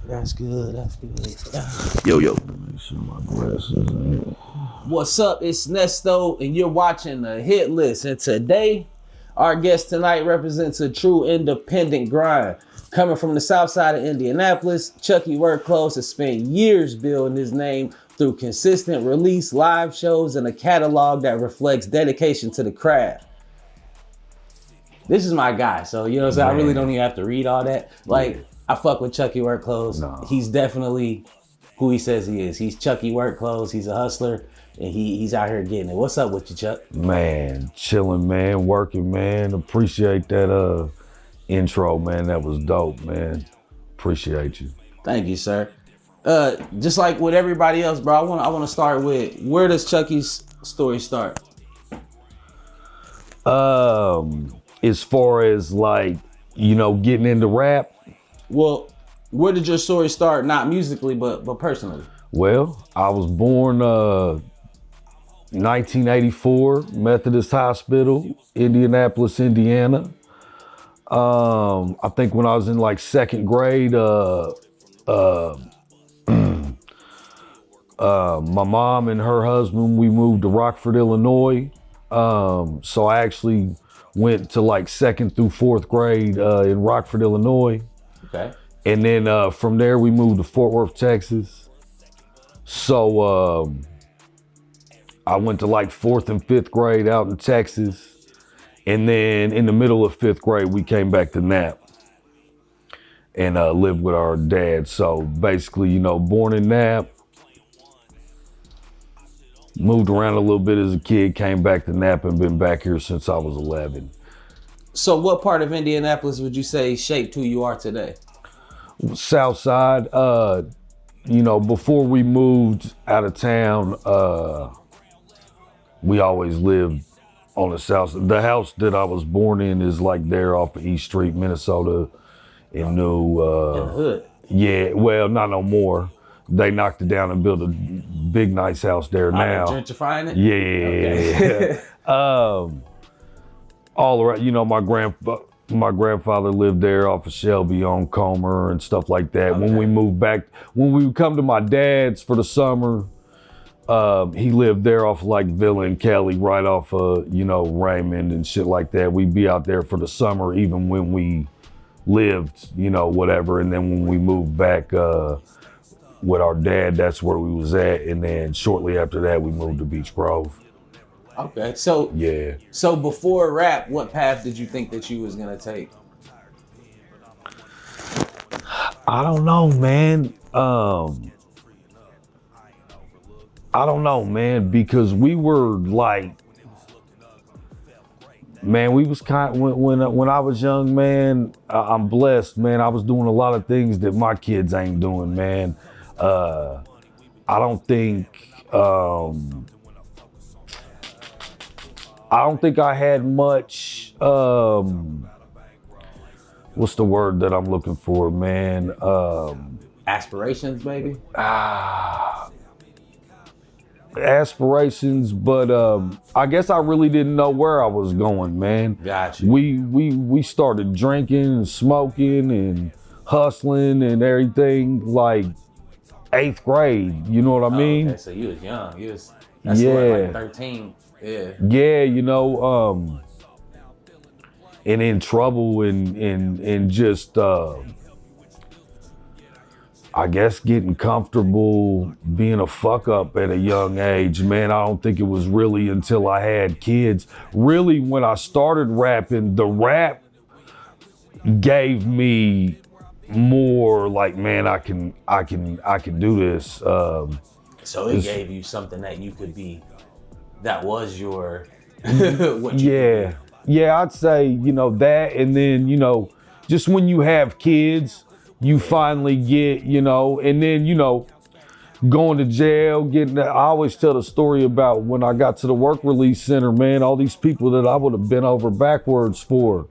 That's good. That's good. Yo. Make sure my glasses ain't. What's up? It's Nesto, and you're watching the Hit List. And today, our guest tonight represents a true independent grind. Coming from the south side of Indianapolis, Chucky Workclothes has spent years building his name through consistent release, live shows, and a catalog that reflects dedication to the craft. This is my guy, so you know what I'm saying? I really don't even have to read all that. Like, I fuck with Chucky Workclothes. No. He's definitely who he says he is. He's Chucky Workclothes. He's a hustler, and he's out here getting it. What's up with you, Chuck? Man, chilling, man, working, man. Appreciate that intro, man. That was dope, man. Appreciate you. Thank you, sir. Just like with everybody else, bro, I want to start with, where does Chucky's story start? As far as like, you know, getting into rap. Well, where did your story start? Not musically, but personally. Well, I was born 1984, Methodist Hospital, Indianapolis, Indiana. I think when I was in like second grade, my mom and her husband, we moved to Rockford, Illinois. So I actually went to like second through fourth grade in Rockford, Illinois. Okay. And then from there we moved to Fort Worth, Texas. So I went to like fourth and fifth grade out in Texas. And then in the middle of fifth grade, we came back to Nap and lived with our dad. So basically, you know, born in Nap, moved around a little bit as a kid, came back to Nap and been back here since I was 11. So what part of Indianapolis would you say shaped who you are today? South side, you know, before we moved out of town, we always lived on the south side. The house that I was born in is like there off of East Street, Minnesota, in New... in the hood? Yeah, well, not no more. They knocked it down and built a big, nice house there now. Gentrifying it? Yeah. Okay. All around, you know, my grandfather lived there off of Shelby on Comer and stuff like that. Okay. When we moved back, when we would come to my dad's for the summer, he lived there off like Villa and Kelly, right off of, you know, Raymond and shit like that. We'd be out there for the summer, even when we lived, you know, whatever. And then when we moved back with our dad, that's where we was at. And then shortly after that, we moved to Beach Grove. Okay, so yeah. So before rap, what path did you think that you was gonna take? I don't know, man. I don't know, man, because we were like, man, we was kind of, when I was young, man, I'm blessed, man. I was doing a lot of things that my kids ain't doing, man. I don't think I had much, what's the word that I'm looking for, man? Aspirations, maybe? Aspirations, but I guess I really didn't know where I was going, man. Gotcha. We started drinking and smoking and hustling and everything like 8th grade, you know what I mean? Okay, so you was young. That's like 13. Yeah. Yeah, you know, and in trouble and just I guess getting comfortable being a fuck up at a young age, man. I don't think it was really until I had kids. Really, when I started rapping, the rap gave me more like, man, I can do this. So it gave you something that you could be, that was your, what you yeah. Yeah, I'd say, you know, that, and then, you know, just when you have kids, you finally get, you know, and then, you know, going to jail, I always tell the story about when I got to the work release center, man, all these people that I would have bent over backwards for.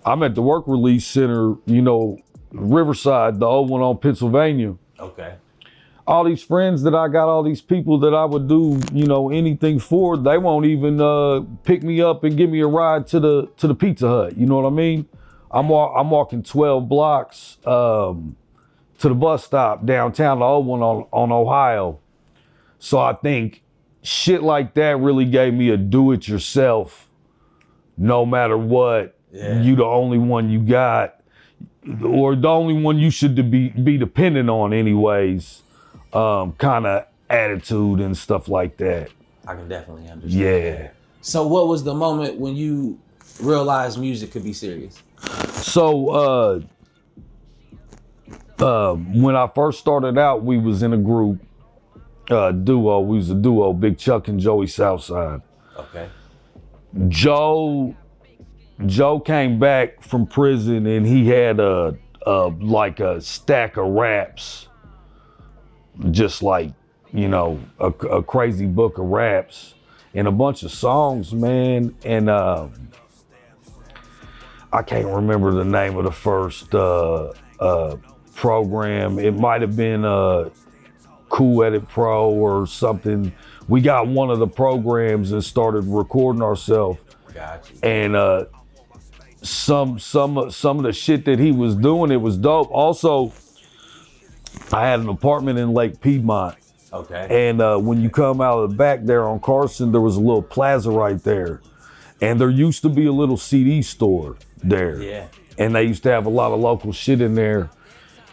I'm at the work release center, you know, Riverside, the old one on Pennsylvania. Okay. All these friends that I got, all these people that I would do, you know, anything for, they won't even pick me up and give me a ride to the Pizza Hut. You know what I mean? I'm walking 12 blocks to the bus stop downtown, the old one on Ohio. So I think shit like that really gave me a do-it-yourself. No matter what, you the only one you got, or the only one you should be dependent on anyways, kind of attitude and stuff like that. I can definitely understand. Yeah. So what was the moment when you realized music could be serious? So when I first started out, we was in a group, duo. We was a duo, Big Chuck and Joey Soufside. Okay. Joe came back from prison and he had a stack of raps, just like, you know, a crazy book of raps and a bunch of songs, man. And I can't remember the name of the first program. It might have been Cool Edit Pro or something. We got one of the programs and started recording ourselves. Gotcha. And some of the shit that he was doing, it was dope. Also, I had an apartment in Lake Piedmont. Okay. And when you come out of the back there on Carson, there was a little plaza right there. And there used to be a little CD store there. Yeah. And they used to have a lot of local shit in there.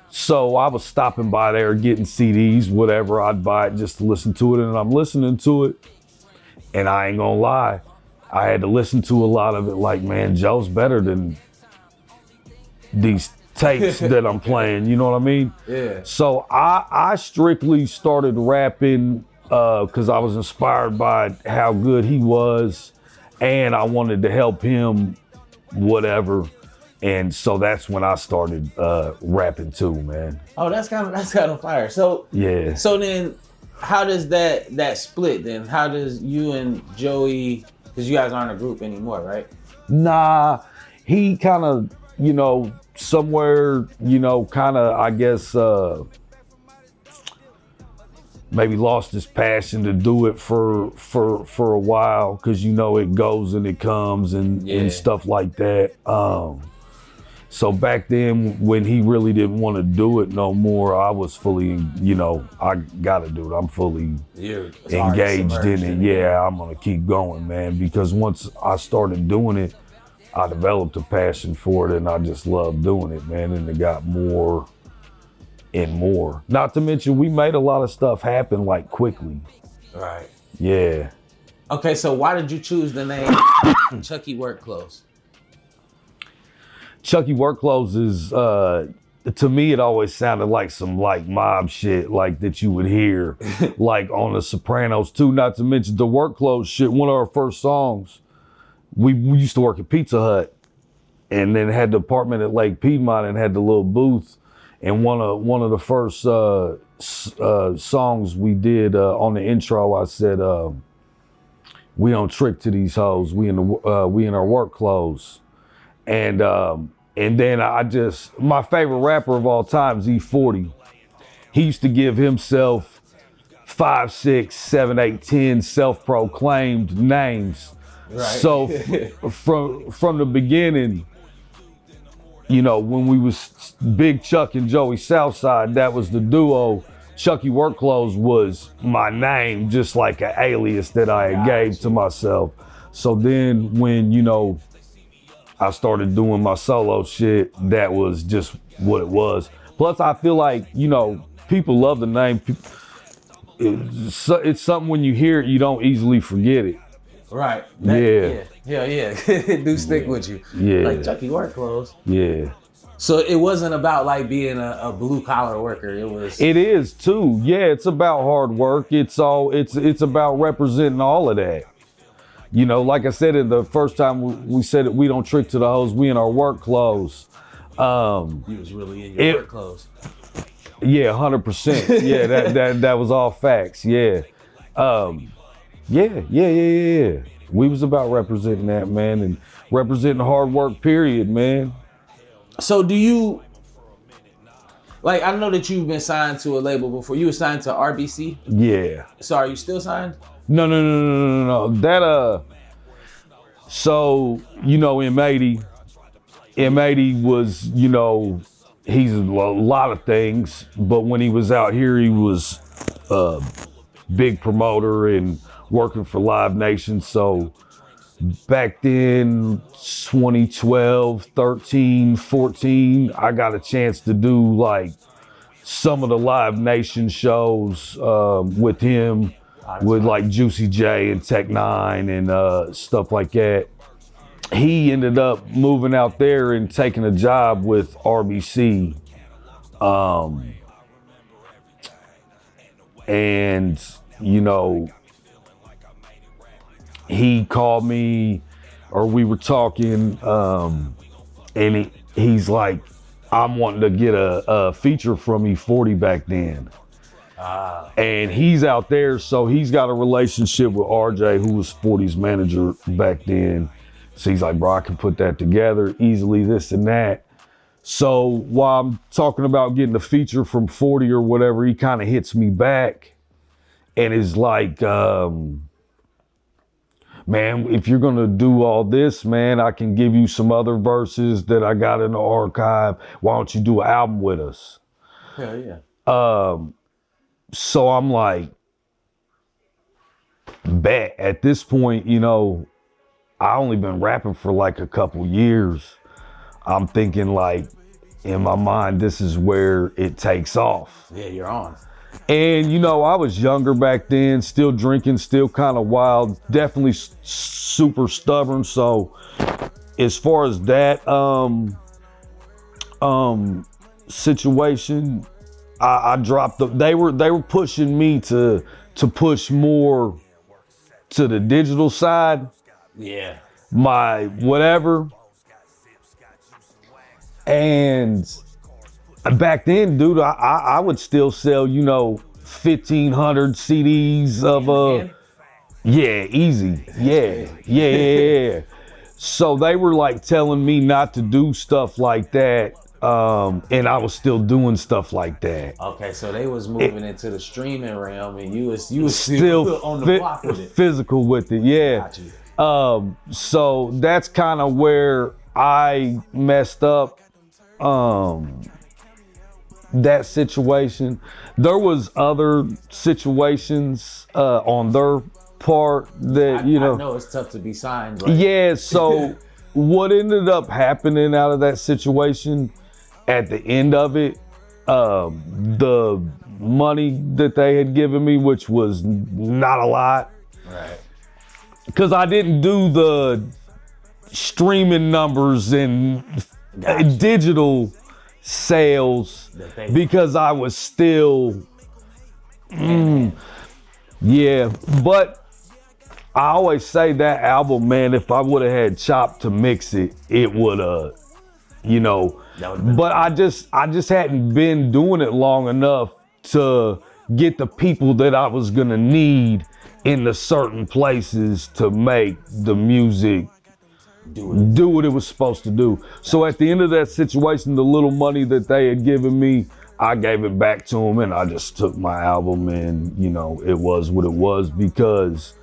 So I was stopping by there getting CDs, whatever. I'd buy it just to listen to it. And I'm listening to it. And I ain't gonna lie, I had to listen to a lot of it like, man, Joe's better than these tapes that I'm playing, you know what I mean? Yeah. So I strictly started rapping because I was inspired by how good he was and I wanted to help him, whatever. And so that's when I started rapping too, man. Oh, that's kind of fire. So yeah. So then, how does that split then? How does you and Joey, because you guys aren't a group anymore, right? Nah, he kind of, you know, somewhere, you know, kind of, I guess, maybe lost his passion to do it for a while, because you know it goes and it comes and stuff like that. So back then, when he really didn't want to do it no more, I was fully, you know, I gotta do it. I'm fully engaged in it. Yeah, I'm gonna keep going, man, because once I started doing it, I developed a passion for it and I just love doing it, man. And it got more and more. Not to mention, we made a lot of stuff happen like quickly. Right. Yeah. Okay, so why did you choose the name Chucky Workclothes? Chucky Workclothes is, to me, it always sounded like some like mob shit like that you would hear like on The Sopranos too. Not to mention the Workclothes shit. One of our first songs, we used to work at Pizza Hut and then had the apartment at Lake Piedmont and had the little booth. And one of the first songs we did on the intro, I said, "We don't trick to these hoes. We in our work clothes." And then my favorite rapper of all time is E40. He used to give himself 5, 6, 7, 8, 10 self-proclaimed names. Right. So from the beginning, you know, when we was Big Chuck and Joey Soufside, that was the duo. Chucky Workclothes was my name, just like an alias that I gave to myself. So then when, you know, I started doing my solo shit, that was just what it was. Plus, I feel like, you know, people love the name. It's something when you hear it, you don't easily forget it. Right. Yeah. It do stick with you. Yeah. Like Chucky Workclothes. Yeah. So it wasn't about like being a blue collar worker. It is too. Yeah, it's about hard work. It's about representing all of that. You know, like I said, the first time we said it, we don't trick to the hoes, we in our work clothes. You was really in your work clothes. Yeah, 100%. Yeah, that was all facts. Yeah. Yeah. We was about representing that, man, and representing hard work, period, man. So do you, like, I know that you've been signed to a label before. You were signed to RBC? Yeah. So are you still signed? No. That, so, you know, M80 was, you know, he's a lot of things, but when he was out here, he was a big promoter and working for Live Nation. So back then, 2012, 13, 14, I got a chance to do like some of the Live Nation shows with him, with like Juicy J and Tech Nine and stuff like that. He ended up moving out there and taking a job with RBC. And, you know, he called me, or we were talking, and he's like, I'm wanting to get a feature from E40 back then. And he's out there, so he's got a relationship with RJ, who was 40's manager back then. So he's like, bro, I can put that together easily, this and that. So while I'm talking about getting a feature from 40 or whatever, he kind of hits me back and is like, man, if you're gonna do all this, man, I can give you some other verses that I got in the archive. Why don't you do an album with us? Hell yeah. So I'm like, bet. At this point, you know, I only been rapping for like a couple years. I'm thinking like, in my mind, this is where it takes off. Yeah, you're on. And you know, I was younger back then, still drinking, still kind of wild, definitely super stubborn. So as far as that situation, I dropped they were pushing me to push more to the digital side. Yeah. My whatever. And back then, dude, I would still sell, you know, 1,500 CDs of yeah, easy. Yeah. So they were like telling me not to do stuff like that. And I was still doing stuff like that. Okay, so they was moving into the streaming realm, and you was still on the block with it. Physical with it, yeah. Got you. So that's kind of where I messed up. That situation. There was other situations on their part that I know it's tough to be signed. But... Yeah. So what ended up happening out of that situation, at the end of it, the money that they had given me, which was not a lot, right? Because I didn't do the streaming numbers and digital sales because I was still, yeah. But I always say that album, man, if I would have had Chop to mix it, it would have, you know. But I just hadn't been doing it long enough to get the people that I was gonna need in the certain places to make the music do what it was supposed to do. So at the end of that situation, the little money that they had given me, I gave it back to them, and I just took my album, and you know, it was what it was, because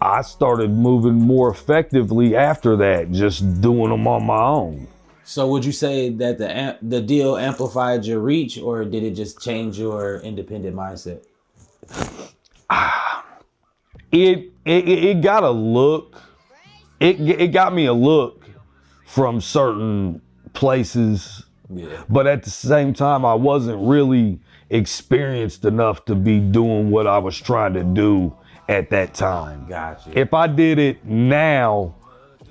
I started moving more effectively after that, just doing them on my own. So would you say that the deal amplified your reach, or did it just change your independent mindset? It got a look. It got me a look from certain places, yeah. But at the same time, I wasn't really experienced enough to be doing what I was trying to do at that time. Gotcha. If I did it now,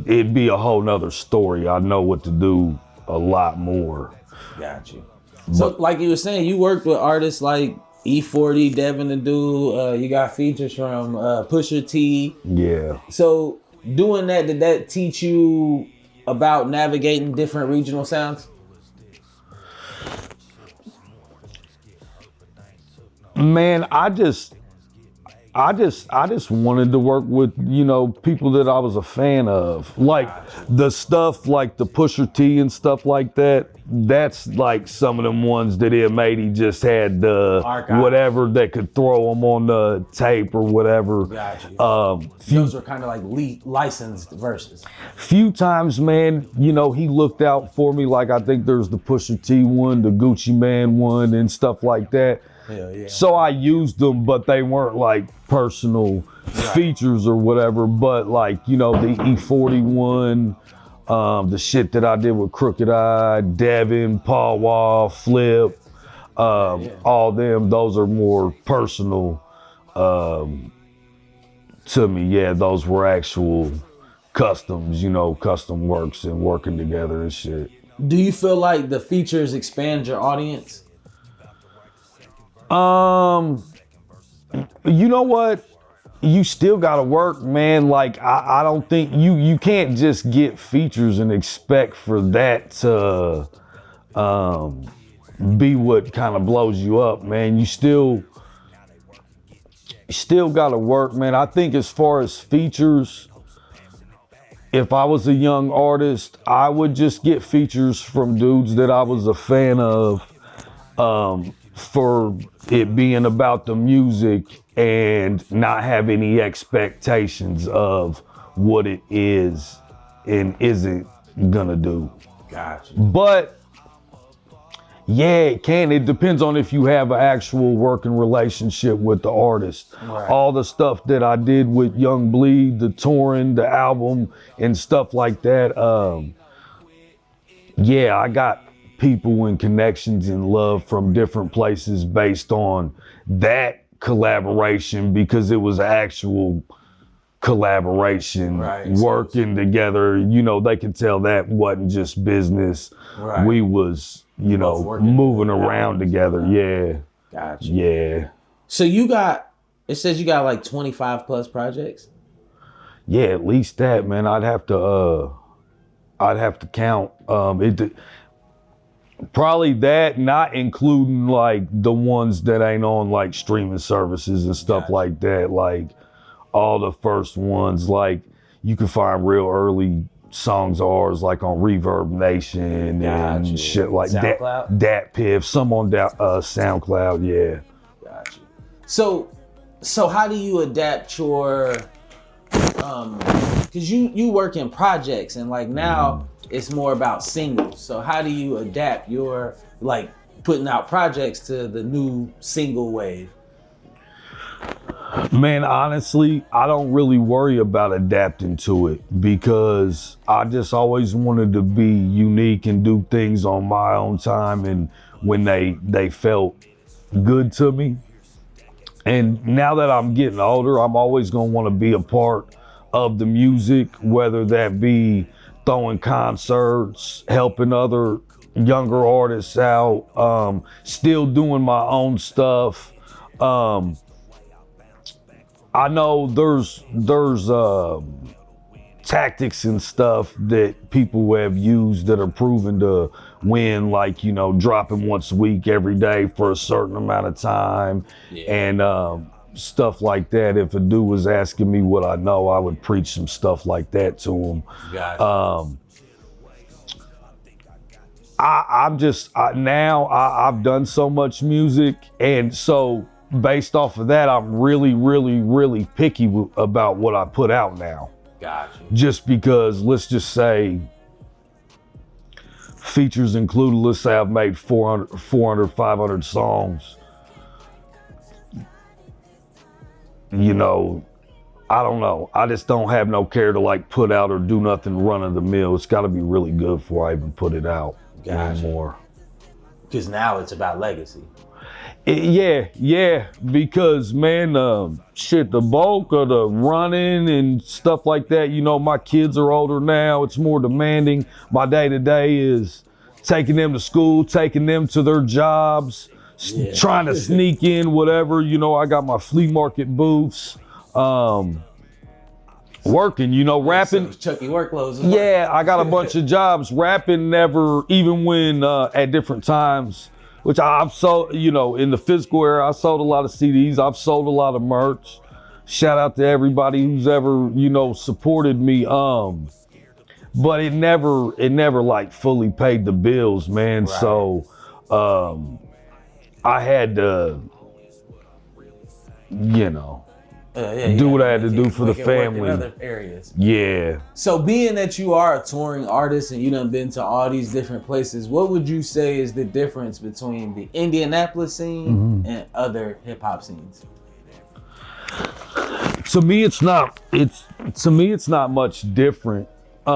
it'd be a whole nother story. I know what to do a lot more. Got you. So like you were saying, you worked with artists like E40, Devin the Dude, you got features from Pusha T. Yeah. So doing that, did that teach you about navigating different regional sounds? Man, I just wanted to work with, you know, people that I was a fan of. Like the stuff like the Pusha T and stuff like that. that's like some of them ones that it made. He just had the Archive. whatever that could throw them on the tape or whatever. Gotcha. Few Those are kind of like licensed verses. few times, man, you know, he looked out for me. Like I think there's the Pusha T one, the Gucci Man one, and stuff like that. Hell yeah. So I used them, but they weren't like personal features or whatever. But like, you know, the E40 one, the shit that I did with Crooked Eye, Devin, Paul Wall, Flip, all them, those are more personal to me. Yeah, those were actual customs, you know, custom works and working together and shit. Do you feel like the features expand your audience? You know what? You still gotta work, man. Like I don't think you can't just get features and expect for that to be what kind of blows you up, man. You still gotta work, man. I think as far as features, if I was a young artist, I would just get features from dudes that I was a fan of, for it being about the music and not have any expectations of what it is and isn't gonna do. Gotcha. But yeah, it can. It depends on if you have an actual working relationship with the artist. Right. All the stuff that I did with Young Bleed, the touring, the album, and stuff like that. Yeah, I got people and connections and love from different places based on that collaboration, because it was actual collaboration, right, working together. You know, they could tell that wasn't just business. Right. We was, you know, moving around together. Yeah. Gotcha. Yeah. So it says you got like 25 plus projects? Yeah, at least that, man. I'd have to count. Probably that, not including like the ones that ain't on like streaming services and stuff like that. Like all the first ones, like you can find real early songs of ours like on Reverb Nation and shit like SoundCloud? Dat Piff, some on SoundCloud, yeah. Gotcha. So how do you adapt your because you work in projects and like now it's more about singles. So how do you adapt your like putting out projects to the new single wave? Man, honestly, I don't really worry about adapting to it because I just always wanted to be unique and do things on my own time and when they felt good to me. And now that I'm getting older, I'm always gonna want to be a part of the music, whether that be throwing concerts, helping other younger artists out, still doing my own stuff. I know there's tactics and stuff that people have used that are proven to win, like, you know, dropping once a week every day for a certain amount of time and stuff like that. If a dude was asking me what I know, I would preach some stuff like that to him. Gotcha. I've done so much music, and so based off of that, I'm really, really, really picky about what I put out now. Gotcha. Just because, let's just say, features included, let's say I've made 400, 500 songs. You know, I don't know. I just don't have no care to like put out or do nothing run of the mill. It's got to be really good before I even put it out anymore. Because now it's about legacy. Yeah, because man, shit, the bulk of the running and stuff like that, you know, my kids are older now, it's more demanding. My day-to-day is taking them to school, taking them to their jobs, trying to sneak in whatever, you know, I got my flea market booths, working, you know, rapping. So Chucky Workclothes. Yeah, I got a bunch of jobs. Rapping never, even when at different times, which I've sold, you know, in the physical era, I sold a lot of CDs. I've sold a lot of merch. Shout out to everybody who's ever, you know, supported me. but it never like fully paid the bills, man. Right. So I had to, you know, do what I had to do for the family. In other areas. Yeah. So being that you are a touring artist and you done been to all these different places, what would you say is the difference between the Indianapolis scene and other hip hop scenes? To me, it's not much different. They're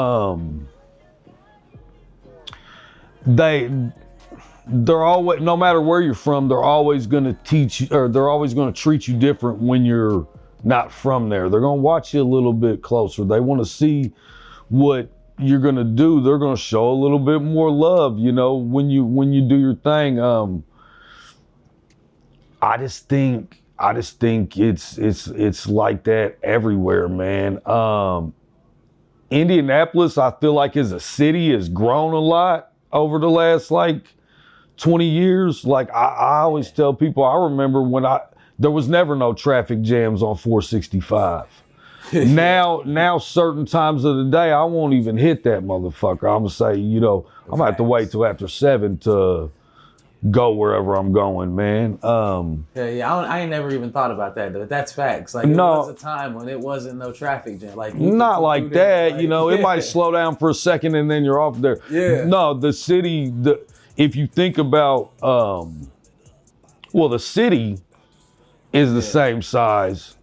always, no matter where you're from, they're always going to teach you, or they're always going to treat you different when you're not from there. They're going to watch you a little bit closer. They want to see what you're going to do. They're going to show a little bit more love, you know, when you do your thing. I just think it's like that everywhere, man. Indianapolis, I feel like as a city has grown a lot over the last like 20 years. Like I always tell people, I remember when there was never no traffic jams on 465. Now certain times of the day, I won't even hit that motherfucker. I'm gonna say, you know, I'm gonna have to wait till after 7 to go wherever I'm going, man. I ain't never even thought about that, though. That's facts. Like, there was a time when it wasn't no traffic jam. Like, not like that, you know. It might slow down for a second and then you're off there. Yeah. No, the city, if you think about, the city is the same size.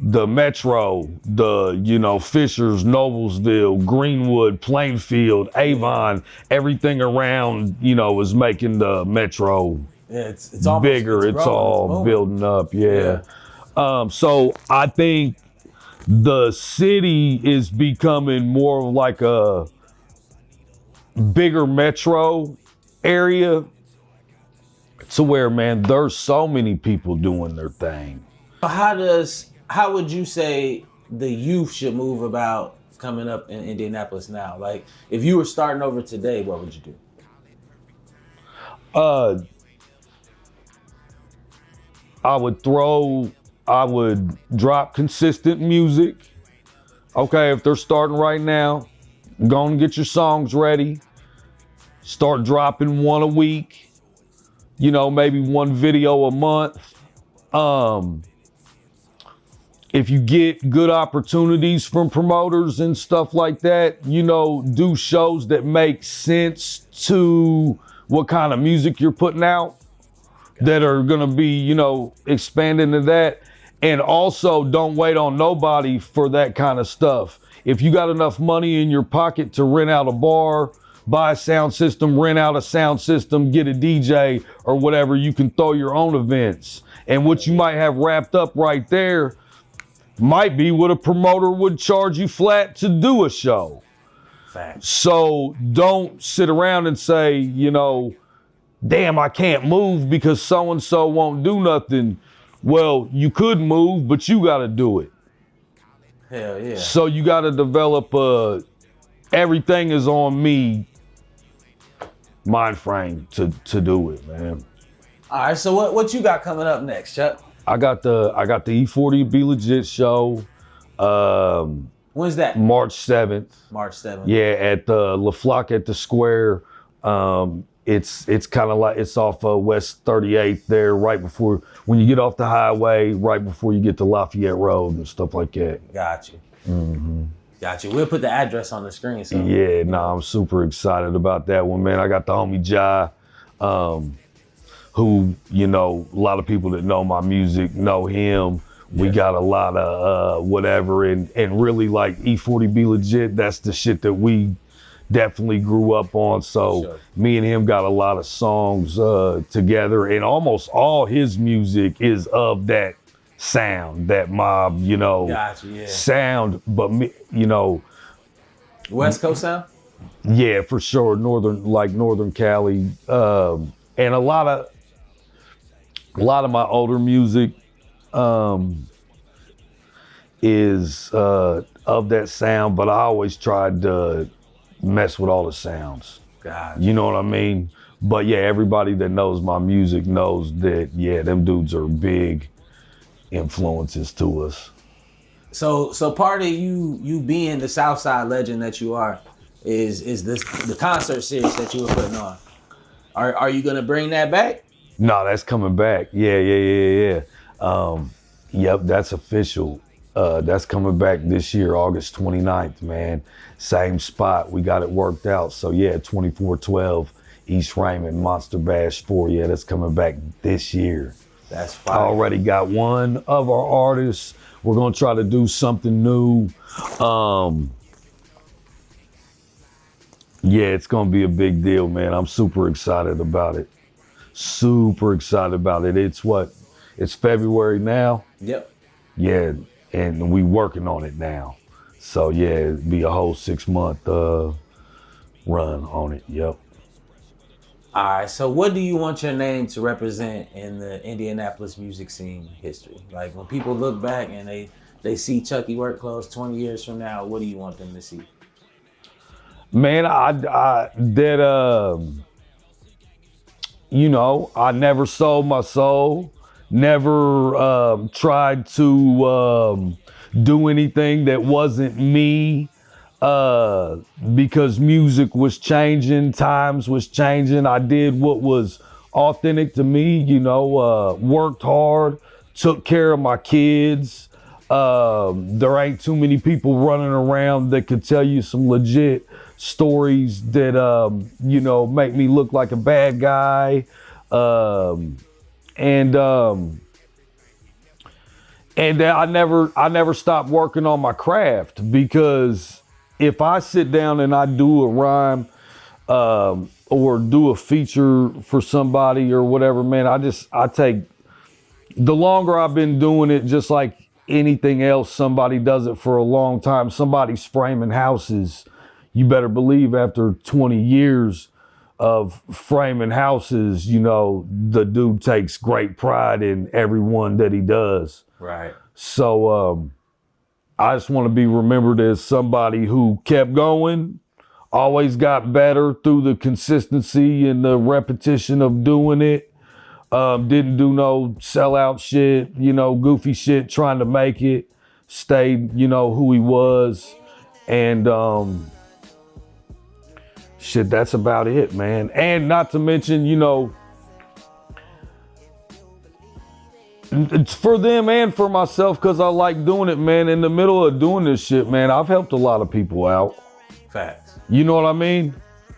The metro, Fishers, Noblesville, Greenwood, Plainfield, Avon, everything around, is making the metro it's almost bigger. It's all building up. Yeah. So I think the city is becoming more like a bigger metro area to where, man, there's so many people doing their thing. How would you say the youth should move about coming up in Indianapolis now? Like, if you were starting over today, what would you do? I would drop consistent music. Okay, if they're starting right now, go and get your songs ready. Start dropping one a week. Maybe one video a month. If you get good opportunities from promoters and stuff like that, do shows that make sense to what kind of music you're putting out that are gonna be, expanding to that. And also don't wait on nobody for that kind of stuff. If you got enough money in your pocket to rent out a bar, buy a sound system, rent out a sound system, get a DJ or whatever, you can throw your own events. And what you might have wrapped up right there might be what a promoter would charge you flat to do a show. Facts. So don't sit around and say, damn, I can't move because so-and-so won't do nothing. Well, you could move, but you got to do it. Hell yeah. So you got to develop everything is on me mind frame to do it, man. All right, so what you got coming up next, Chuck? I got the E40 Be Legit show. When's that? March 7th. March 7th. Yeah, at the La Flock at the Square. It's kind of like, it's off West 38th there, right before, when you get off the highway, right before you get to Lafayette Road and stuff like that. Got you. Mm-hmm. Got you. We'll put the address on the screen. So. Yeah, I'm super excited about that one, man. I got the homie Jai, who, a lot of people that know my music know him. We got a lot of whatever, and really like E40 Be Legit, that's the shit that we definitely grew up on. So me and him got a lot of songs together, and almost all his music is of that sound, that mob, Gotcha, yeah. sound. But me, West Coast sound? Yeah, for sure. Northern Cali, and a lot of my older music is of that sound, but I always tried to mess with all the sounds. God. You know what I mean? But yeah, everybody that knows my music knows that, yeah, them dudes are big influences to us. So part of you being the Southside legend that you are is the concert series that you were putting on. Are you gonna bring that back? No, that's coming back. Yeah. Yep, that's official. That's coming back this year, August 29th, man. Same spot. We got it worked out. So yeah, 2412 East Raymond, Monster Bash 4. Yeah, that's coming back this year. That's fine. I already got one of our artists. We're gonna try to do something new. Yeah, it's gonna be a big deal, man. I'm super excited about it. It's February now. Yep. Yeah, and we working on it now. So yeah, it'd be a whole 6-month run on it. Yep. All right. So what do you want your name to represent in the Indianapolis music scene history? Like when people look back and they see Chucky Workclothes 20 years from now, what do you want them to see? Man, I never sold my soul, never tried to do anything that wasn't me, because music was changing, times was changing. I did what was authentic to me, worked hard, took care of my kids. There ain't too many people running around that could tell you some legit stories that make me look like a bad guy, and I never stopped working on my craft, because if I sit down and I do a rhyme or do a feature for somebody or whatever, man, I take the longer I've been doing it, just like anything else, somebody does it for a long time. Somebody's framing houses. You better believe after 20 years of framing houses, the dude takes great pride in every one that he does. Right. So I just want to be remembered as somebody who kept going, always got better through the consistency and the repetition of doing it. Didn't do no sellout shit, goofy shit, trying to make it. Stayed, who he was. And shit, that's about it, man. And not to mention, it's for them and for myself, because I like doing it, man. In the middle of doing this shit, man, I've helped a lot of people out. Facts. You know what I mean?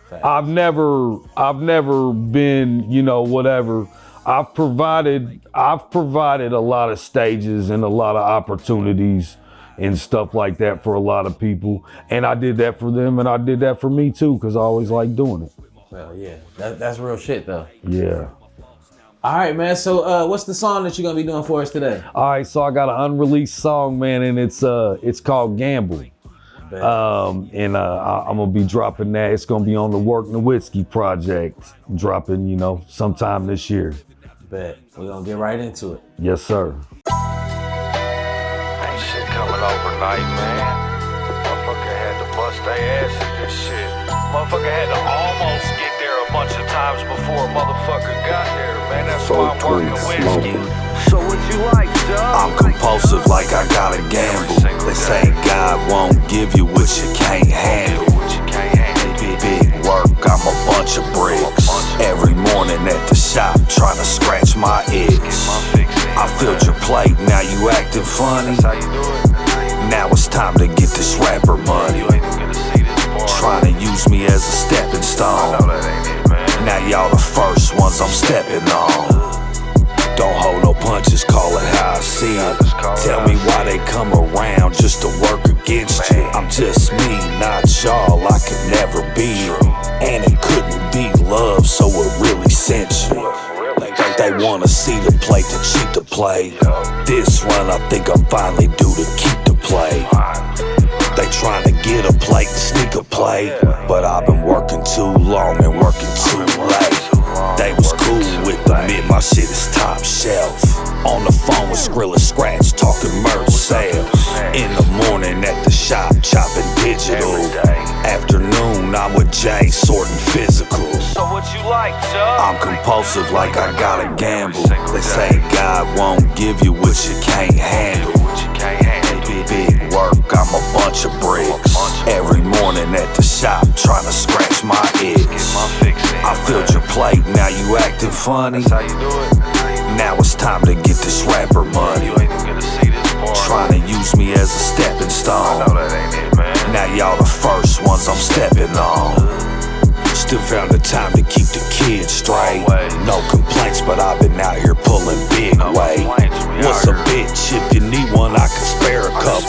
Facts. I've never been, whatever. I've provided a lot of stages and a lot of opportunities and stuff like that for a lot of people. And I did that for them, and I did that for me too, because I always like doing it. Well, yeah, that's real shit though. Yeah. All right, man. So what's the song that you're going to be doing for us today? All right, so I got an unreleased song, man, and it's called Gamble. And I'm gonna be dropping that. It's gonna be on the Work Nowitzki project, dropping, sometime this year. Bet. We're gonna get right into it. Yes, sir. Ain't shit coming overnight, man. Motherfucker had to bust their ass in this shit. Motherfucker had to almost get there a bunch of times before a motherfucker got there, man. That's why I'm working Nowitzki. So what you like, dog? I'm compulsive like I gotta gamble. They say God won't give you what you can't handle. Big work, I'm a bunch of bricks. Every morning at the shop, trying to scratch my itch. I filled your plate, now you acting funny. Now it's time to get this rapper money. Trying to use me as a stepping stone. Now y'all the first ones I'm stepping on. Don't hold no punches, call it how I see it. Tell me why they come around just to work against you. I'm just me, not y'all, I could never be it. And it couldn't be love, so it really sent you. They wanna see the plate to cheat the play. This run I think I'm finally due to keep the play. They trying to get a plate and sneak a play, but I've been working too long and working too late. They was cool with admit my shit is top shelf. On the phone with Skrilla Scratch, talking merch sales. In the morning at the shop, chopping digital. Afternoon, I'm with Jay, sorting physical. So what you like, Chuck? I'm compulsive like I gotta gamble. They say God won't give you what you can't handle. Big work, I'm a bunch of bricks. Every morning at the shop, trying to scratch my itch. I filled your plate, now you acting funny. That's how you do it. Now it's time to get this rapper money. You ain't even gonna see this part. Trying to use me as a stepping I stone. know that ain't it, man. Now y'all the first ones I'm stepping on. Still found the time to keep the kids straight. No complaints, but I've been out here pulling big weight. What's a bitch? If you need one, I can spare a couple.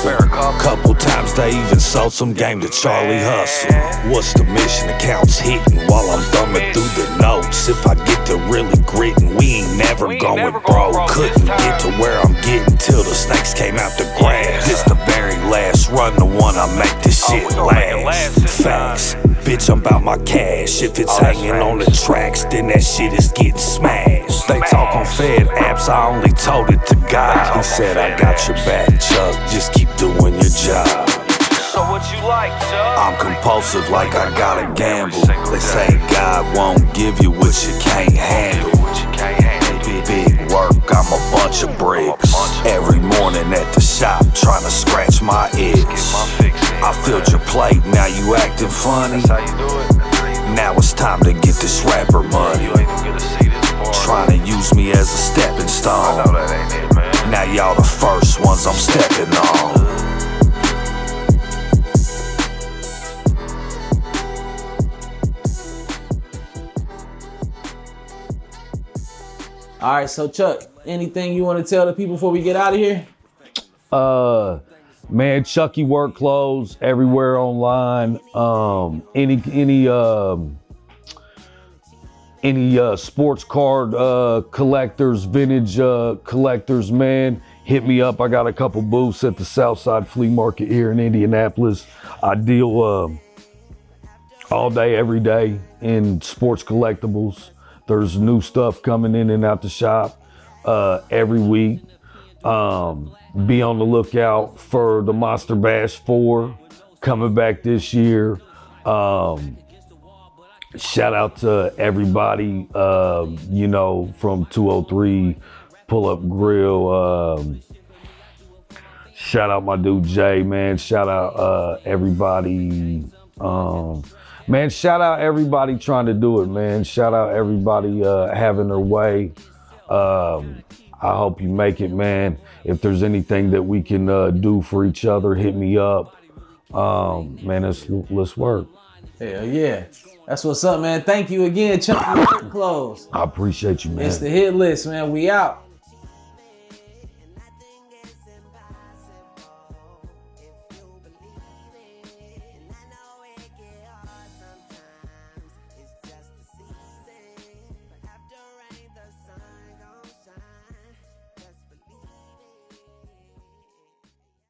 Couple times they even sold some game to Charlie Hustle. What's the mission? Accounts hitting while I'm thumbing through the notes. If I get to really gritting, we ain't never going broke. Couldn't get to where I'm getting till the snakes came out the grass. This the very last run, the one I make this shit last. Facts. Bitch, I'm about my cash. If it's hanging on the tracks, then that shit is getting smashed. They talk on Fed apps, I only told it to God. He said, I got your back, Chuck, just keep doing your job. So what you like, Chuck? I'm compulsive like I gotta gamble. They say God won't give you what you can't handle. Big work, I'm a bunch of bricks. Every morning at the shop, trying to scratch my itch. I filled your plate, now you acting funny. That's how you do it. Now it's time to get this rapper money. You ain't even gonna see this part. Trying to use me as a stepping I know stone. that ain't it, man. Now y'all the first ones I'm stepping on. All right, so Chuck, anything you want to tell the people before we get out of here? Man, Chucky Workclothes everywhere online. Any sports card collectors, vintage collectors, man, hit me up. I got a couple booths at the Southside Flea Market here in Indianapolis. I deal all day, every day in sports collectibles. There's new stuff coming in and out the shop every week. Be on the lookout for the Monster Bash 4 coming back this year. Shout out to everybody, from 203 Pull Up Grill. Shout out my dude Jay, man. Shout out everybody. Man, shout out everybody trying to do it, man. Shout out everybody having their way. I hope you make it, man. If there's anything that we can do for each other, hit me up. Man, let's work. Hell yeah. That's what's up, man. Thank you again, Chucky Workclothes. I appreciate you, man. It's the hit list, man. We out.